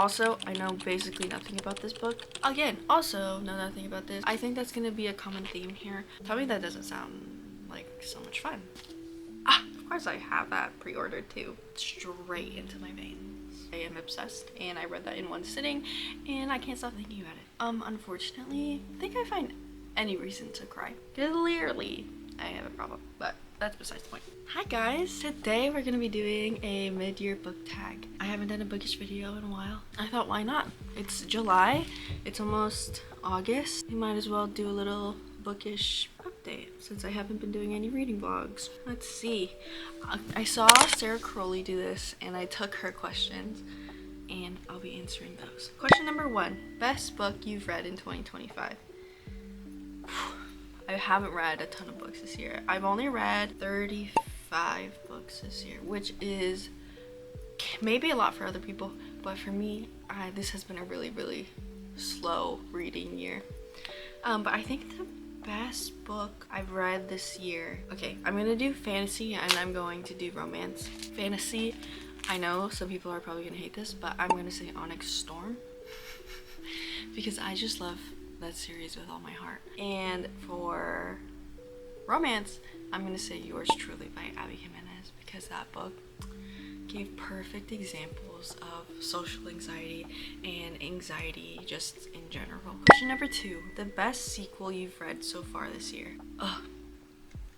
Also, I know basically nothing about this book. Again, also know nothing about this. I think that's gonna be a common theme here. Tell me that doesn't sound like so much fun. Of course I have that pre-ordered too. Straight into my veins. I am obsessed, and I read that in one sitting, and I can't stop thinking about it. Unfortunately, I think I find any reason to cry. Clearly, I have a problem, but that's besides the point. Hi guys, today we're gonna be doing a mid-year book tag. I haven't done a bookish video in a while. I thought, why not? It's July, it's almost August. We might as well do a little bookish update since I haven't been doing any reading vlogs. Let's see. I saw Sarah Crowley do this and I took her questions and I'll be answering those. Question number 1, best book you've read in 2025. I haven't read a ton of books this year. I've only read 35 books this year, which is maybe a lot for other people, but for me, this has been a really slow reading year. But I think the best book I've read this year, okay, I'm gonna do fantasy and I'm going to do romance. Fantasy, I know some people are probably gonna hate this, but I'm gonna say Onyx Storm because I just love that series with all my heart. And for romance, I'm gonna say Yours Truly by Abby Jimenez because that book gave perfect examples of social anxiety and anxiety just in general. Question number 2, the best sequel you've read so far this year.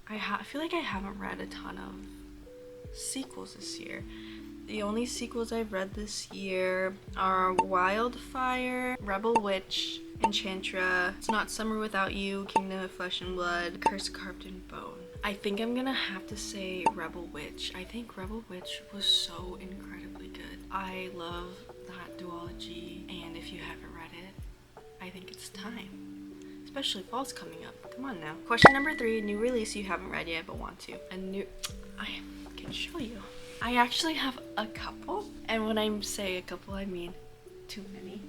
I feel like I haven't read a ton of sequels this year. The only sequels I've read this year are Wildfire, Rebel Witch, Enchantra, It's Not Summer Without You, Kingdom of Flesh and Blood, Curse Carved in Bone. I think I'm gonna have to say Rebel Witch. I think Rebel Witch was so incredibly good. I love that duology, and if you haven't read it, I think it's time. Especially fall's coming up. Come on now. Question number 3, new release you haven't read yet but want to. I can show you. I actually have a couple, and when I say a couple, I mean too many.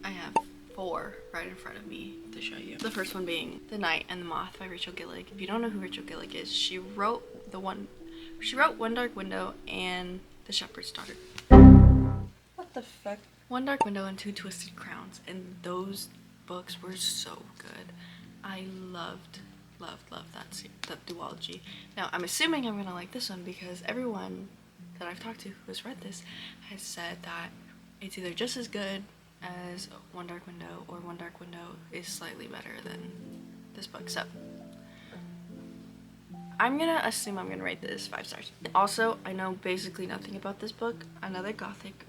I have 4 right in front of me to show you. The first one being The Night and the Moth by Rachel Gillig. If you don't know who Rachel Gillig is, she wrote One Dark Window and The Shepherd's Daughter. What the fuck? One Dark Window and Two Twisted Crowns, and those books were so good. I loved that duology. Now I'm assuming I'm gonna like this one because everyone that I've talked to who has read this has said that it's either just as good as One Dark Window or One Dark Window is slightly better than this book. So I'm gonna assume I'm gonna rate this 5 stars. Also, I know basically nothing about this book. Another gothic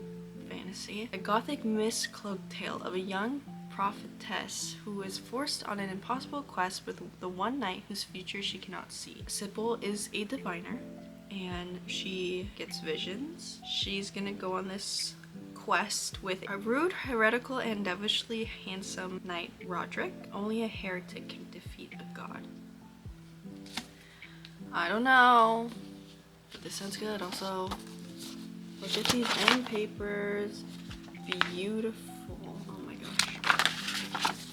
fantasy. A gothic mist-cloaked tale of a young prophetess who is forced on an impossible quest with the one knight whose future she cannot see. Sybil is a diviner and she gets visions. She's gonna go on this quest with a rude, heretical, and devilishly handsome knight, Roderick. Only a heretic can defeat a god. I don't know, but this sounds good. Also, look at these end papers. Beautiful. Oh my gosh.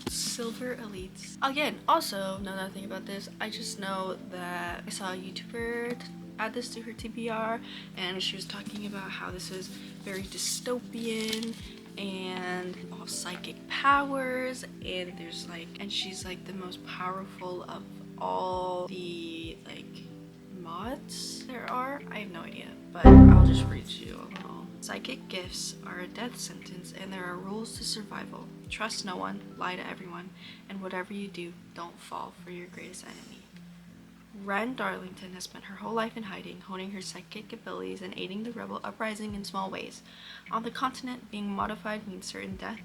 Silver Elites. Again, also know nothing about this. I just know that I saw a YouTuber add this to her TBR, and she was talking about how this is very dystopian and all psychic powers, and there's like, and she's like the most powerful of all the like mods there are. I have no idea, but I'll just read you a little. Psychic gifts are a death sentence, and there are rules to survival. Trust no one, lie to everyone, and whatever you do, don't fall for your greatest enemy. Ren Darlington has spent her whole life in hiding, honing her psychic abilities and aiding the rebel uprising in small ways. On the continent, being modified means certain death,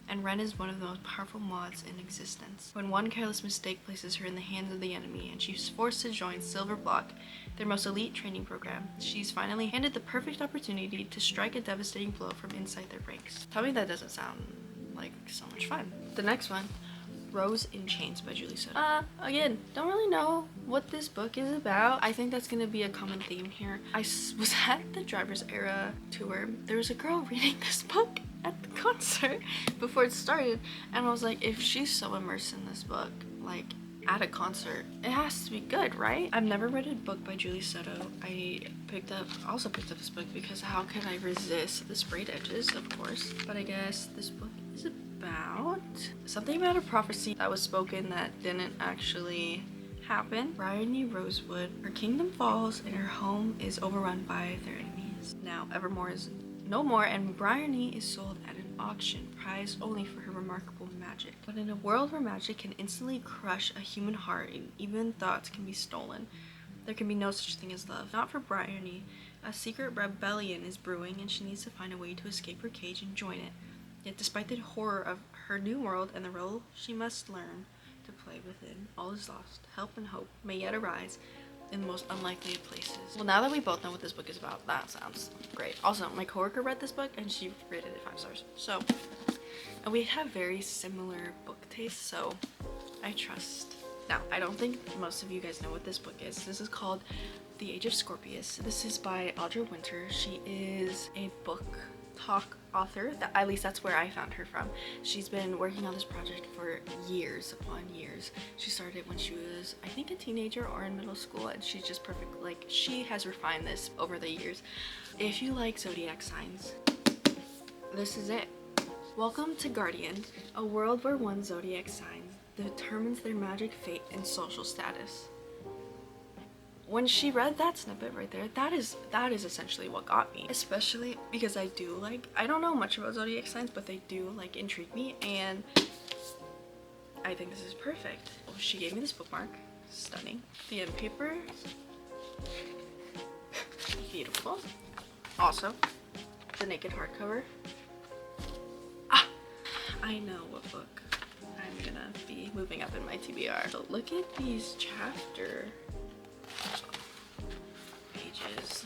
and Ren is one of the most powerful mods in existence. When one careless mistake places her in the hands of the enemy and she's forced to join Silver Block, their most elite training program, she's finally handed the perfect opportunity to strike a devastating blow from inside their ranks. Tell me that doesn't sound like so much fun. The next one, Rose in Chains by Julie Soto. Again, don't really know what this book is about. I think that's gonna be a common theme here. I was at the Driver's Era tour. There was a girl reading this book at the concert before it started, and I was like, if she's so immersed in this book, like, at a concert. It has to be good, right? I've never read a book by Julie Soto. I also picked up this book because how could I resist the sprayed edges, of course. But I guess this book is about something about a prophecy that was spoken that didn't actually happen. Bryony Rosewood, her kingdom falls and her home is overrun by their enemies. Now Evermore is no more, and Bryony is sold at an auction, prized only for her remarkable magic. But in a world where magic can instantly crush a human heart and even thoughts can be stolen, there can be no such thing as love. Not for Bryony. A secret rebellion is brewing and she needs to find a way to escape her cage and join it. Yet despite the horror of her new world and the role she must learn to play within, all is lost. Help and hope may yet arise in the most unlikely of places. Well, now that we both know what this book is about, that sounds great. Also, my coworker read this book and she rated it 5 stars. So, and we have very similar book tastes, so I trust. Now, I don't think most of you guys know what this book is. This is called The Age of Scorpius. This is by Audra Winter. She is a book talk author. At least that's where I found her from. She's been working on this project for years upon years. She started when she was, I think, a teenager or in middle school, and she's just perfect. Like, she has refined this over the years. If you like zodiac signs, this is it. Welcome to Guardian, a world where one zodiac sign determines their magic fate and social status. When she read that snippet right there, that is essentially what got me. Especially because I don't know much about zodiac signs, but they do like intrigue me, and I think this is perfect. Oh, she gave me this bookmark. Stunning. The end paper. Beautiful. Also, the naked hardcover. I know what book I'm gonna be moving up in my TBR. So look at these chapter pages.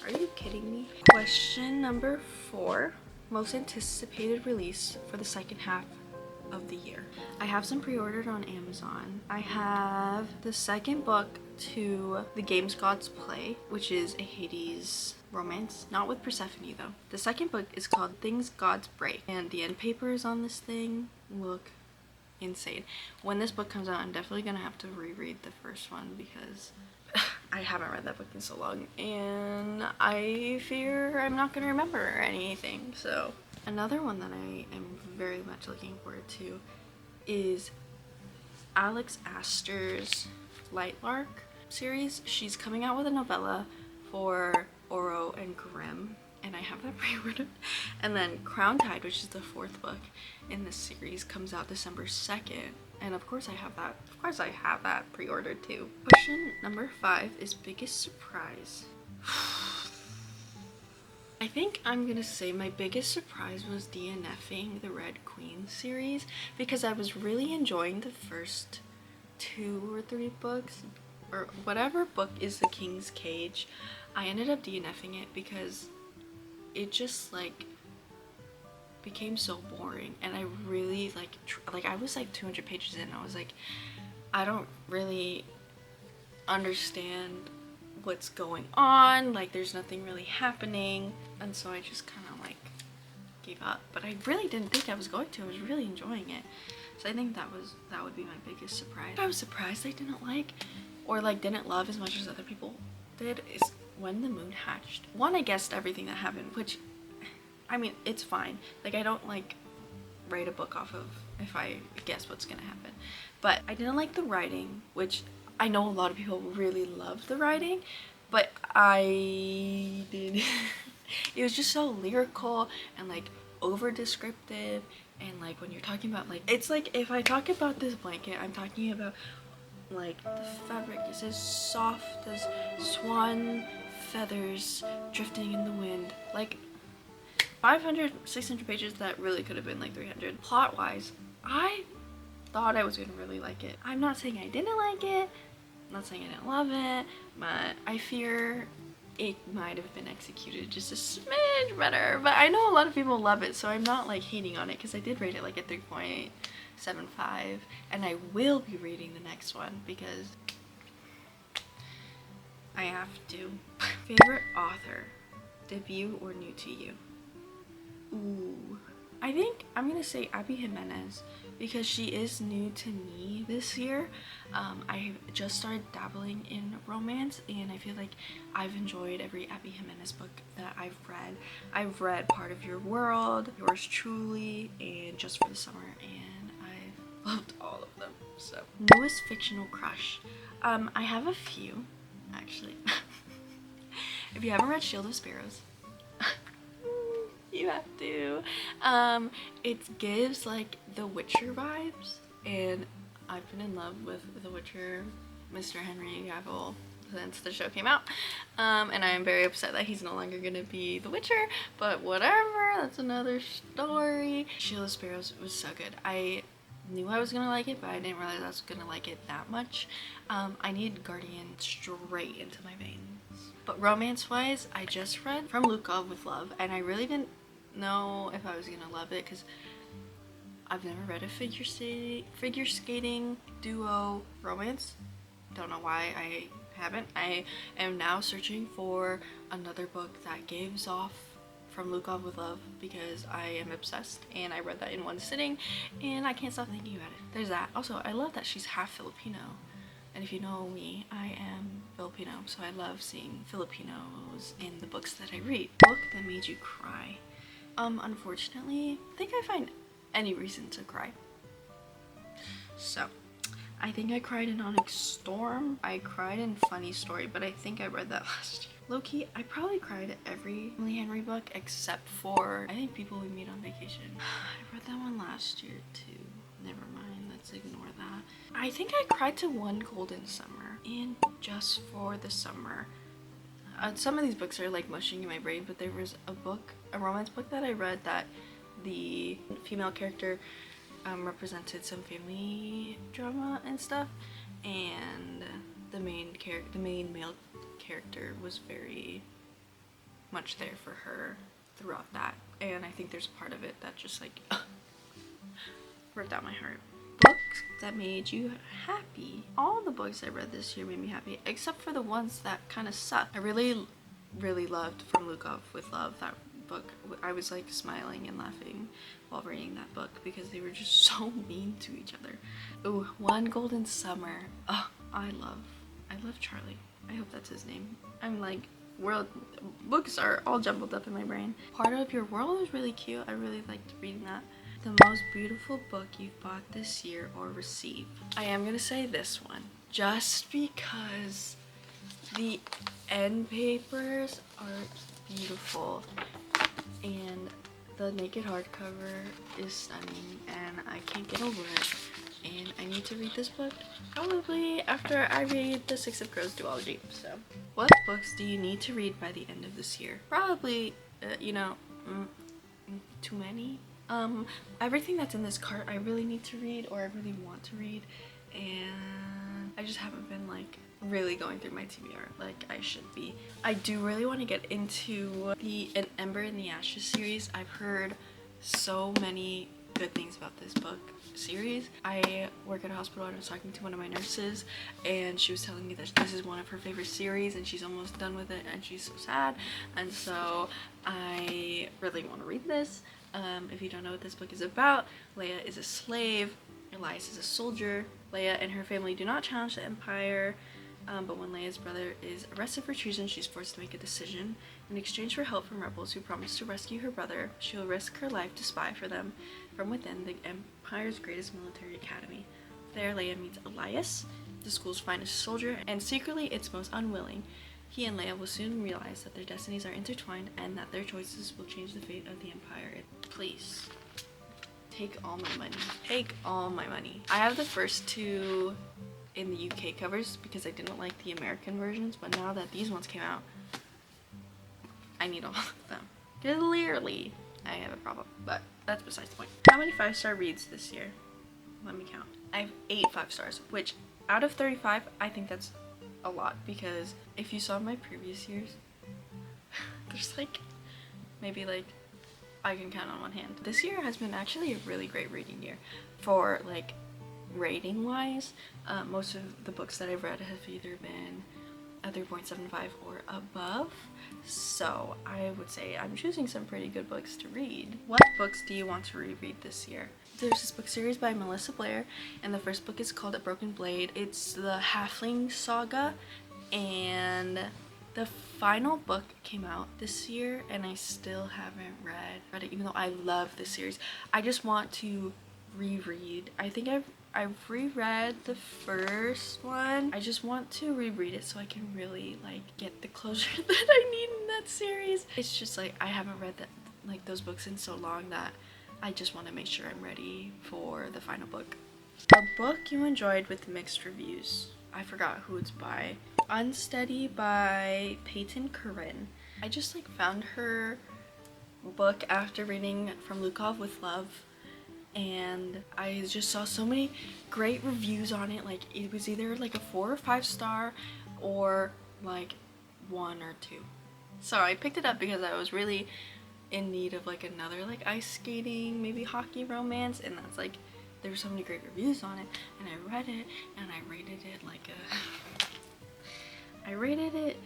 Are you kidding me? Question number 4. Most anticipated release for the second half of the year. I have some pre-ordered on Amazon. I have the second book to The Games Gods Play, which is a Hades romance, not with Persephone though. The second book is called Things Gods Break, and the end papers on this thing look insane. When this book comes out, I'm definitely gonna have to reread the first one because I haven't read that book in so long, and I fear I'm not gonna remember anything. So another one that I am very much looking forward to is Alex Astor's Lightlark series. She's coming out with a novella for Oro and Grimm, and I have that pre-ordered. And then Crown Tide, which is the 4th book in this series, comes out December 2nd, and of course I have that pre-ordered too. Question number 5 is biggest surprise. I think I'm gonna say my biggest surprise was DNFing the Red Queen series, because I was really enjoying the first 2 or 3 books, or whatever book is the King's Cage. I ended up DNFing it because it just like became so boring, and I really like I was like 200 pages in, I was like, I don't really understand what's going on, like there's nothing really happening, and so I just kind of like gave up. But I really didn't think I was going to. I was really enjoying it, so I think that would be my biggest surprise. I was surprised I didn't like, or like didn't love as much as other people did, is When the Moon Hatched. One, I guessed everything that happened, which, I mean, it's fine. Like, I don't like write a book off of if I guess what's gonna happen. But I didn't like the writing, which I know a lot of people really love the writing, but I did. It was just so lyrical and like over descriptive, and like when you're talking about like, it's like if I talk about this blanket, I'm talking about like the fabric. It says soft as swan feathers drifting in the wind. Like 500, 600 pages that really could have been like 300. Plot wise, I thought I was gonna really like it. I'm not saying I didn't like it, I'm not saying I didn't love it, but I fear it might have been executed just a smidge better. But I know a lot of people love it, so I'm not like hating on it, because I did rate it like a 3.75, and I will be reading the next one because I have to. Favorite author, debut or new to you? Ooh, I think I'm gonna say Abby Jimenez because she is new to me this year. I just started dabbling in romance, and I feel like I've enjoyed every Abby Jimenez book that I've read. I've read Part of Your World, Yours Truly, and Just for the Summer, and I loved all of them. So, newest fictional crush. I have a few, actually. If you haven't read Shield of Sparrows, you have to. It gives like The Witcher vibes, and I've been in love with The Witcher, Mr. Henry Cavill, since the show came out. And I am very upset that he's no longer gonna be The Witcher, but whatever, that's another story. Shield of Sparrows was so good. I knew I was gonna like it, but I didn't realize I was gonna like it that much. I need Guardian straight into my veins. But romance-wise, I just read From Lukov with Love, and I really didn't know if I was gonna love it because I've never read a figure skating duo romance. Don't know why I haven't. I am now searching for another book that gives off From Lukov with Love because I am obsessed, and I read that in one sitting and I can't stop thinking about it. There's that. Also, I love that she's half Filipino. And if you know me, I am Filipino, so I love seeing Filipinos in the books that I read. Book that made you cry. Unfortunately, I think I find any reason to cry. So, I think I cried in Onyx Storm. I cried in Funny Story, but I think I read that last year. Low-key, I probably cried at every Emily Henry book except for, I think, People We Meet on Vacation. I read that one last year too. Never mind, let's ignore that. I think I cried to One Golden Summer and Just for the Summer. Some of these books are like mushing in my brain, but there was a romance book that I read that the female character represented some family drama and stuff, and the main male character was very much there for her throughout that, and I think there's a part of it that just like ripped out my heart. Books that made you happy. All the books I read this year made me happy, except for the ones that kind of sucked. I really loved From Lukov with Love. That book, I was like smiling and laughing while reading that book because they were just so mean to each other. Ooh, One Golden Summer. Oh, I love Charlie. I hope that's his name. I'm like, books are all jumbled up in my brain. Part of Your World is really cute. I really liked reading that. The most beautiful book you've bought this year or received. I am gonna say this one just because the end papers are beautiful and the naked hardcover is stunning and I can't get over it, and I need to read this book probably after I read the Six of Crows duology. So what books do you need to read by the end of this year? Probably too many. Everything that's in this cart I really need to read, or I really want to read, and I just haven't been like really going through my TBR like I should be. I do really want to get into the An Ember in the Ashes series. I've heard so many good things about this book series. I work at a hospital and I was talking to one of my nurses, and she was telling me that this is one of her favorite series and she's almost done with it and she's so sad, and so I really want to read this. If you don't know what this book is about, Leia is a slave, Elias is a soldier. Leia and her family do not challenge the Empire, but when Leia's brother is arrested for treason, she's forced to make a decision. In exchange for help from rebels who promise to rescue her brother, she will risk her life to spy for them from within the Empire's greatest military academy. There, Leia meets Elias, the school's finest soldier, and secretly its most unwilling. He and Leia will soon realize that their destinies are intertwined and that their choices will change the fate of the Empire. Please, take all my money. Take all my money. I have the first two in the UK covers because I didn't like the American versions, but now that these ones came out, I need all of them. Clearly, I have a problem, but that's besides the point. How many 5-star reads this year? Let me count. I have 8 5-stars, which out of 35, I think that's a lot, because if you saw my previous years, there's like maybe like I can count on one hand. This year has been actually a really great reading year for like rating wise. Most of the books that I've read have either been a 3.75 or above, so I would say I'm choosing some pretty good books to read. What books do you want to reread this year? There's this book series by Melissa Blair, and the first book is called A Broken Blade. It's the Halfling Saga, and the final book came out this year, and I still haven't read it, even though I love this series. I just want to reread. I think I've reread the first one. I just want to reread it so I can really like get the closure that I need in that series. It's just like I haven't read that like those books in so long that I just want to make sure I'm ready for the final book. A book you enjoyed with mixed reviews. I forgot who it's by. Unsteady by Peyton Corinne. I just like found her book after reading From Lukov with Love, and I just saw so many great reviews on it. Like it was either like a 4 or 5 star or like 1 or 2. So I picked it up because I was really in need of like another like ice skating, maybe hockey romance, and that's like there were so many great reviews on it, and I read it and I rated it like I rated it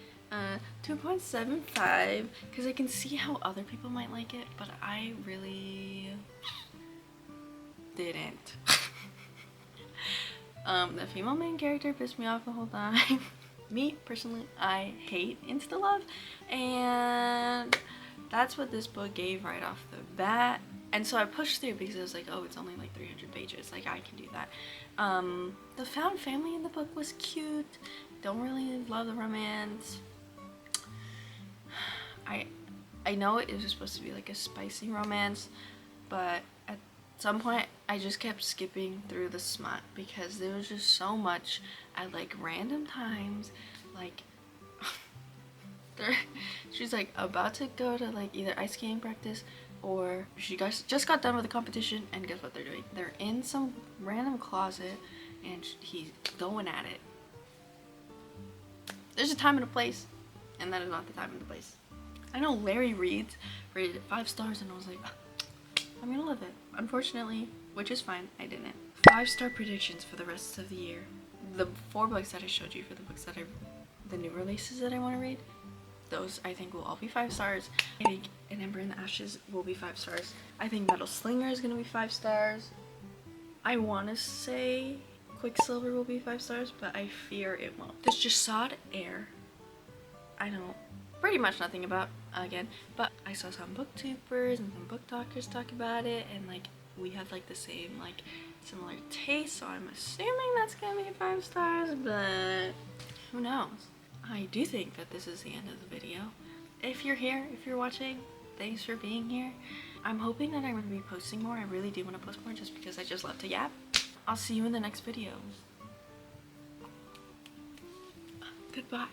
2.75 because I can see how other people might like it, but I really didn't. The female main character pissed me off the whole time. Me personally, I hate insta love, and that's what this book gave right off the bat. And so I pushed through because I was like, oh, it's only like 300 pages, like I can do that. The found family in the book was cute. Don't really love the romance. I know it was supposed to be like a spicy romance, but at some point I just kept skipping through the smut because there was just so much at like random times. Like she's like about to go to like either ice skating practice or she just got done with the competition, and guess what they're doing? They're in some random closet and he's going at it. There's a time and a place, and that is not the time and the place. I know Larry Reed's rated it 5 stars, and I was like, I'm gonna love it. Unfortunately, which is fine, I didn't. 5-star predictions for the rest of the year. The 4 books that I showed you for the books that the new releases that I want to read, those I think will all be 5 stars. I think An Ember in the Ashes will be 5 stars. I think Metal Slinger is gonna be 5 stars. I want to say Quicksilver will be 5 stars, but I fear it won't. There's just Sod Air. I know pretty much nothing about again, but I saw some booktubers and some book talkers talk about it, and like we have like the same like similar taste, so I'm assuming that's gonna be 5 stars, but who knows. I do think that this is the end of the video. If you're here, if you're watching, thanks for being here. I'm hoping that I'm going to be posting more. I really do want to post more just because I just love to yap. I'll see you in the next video. Goodbye.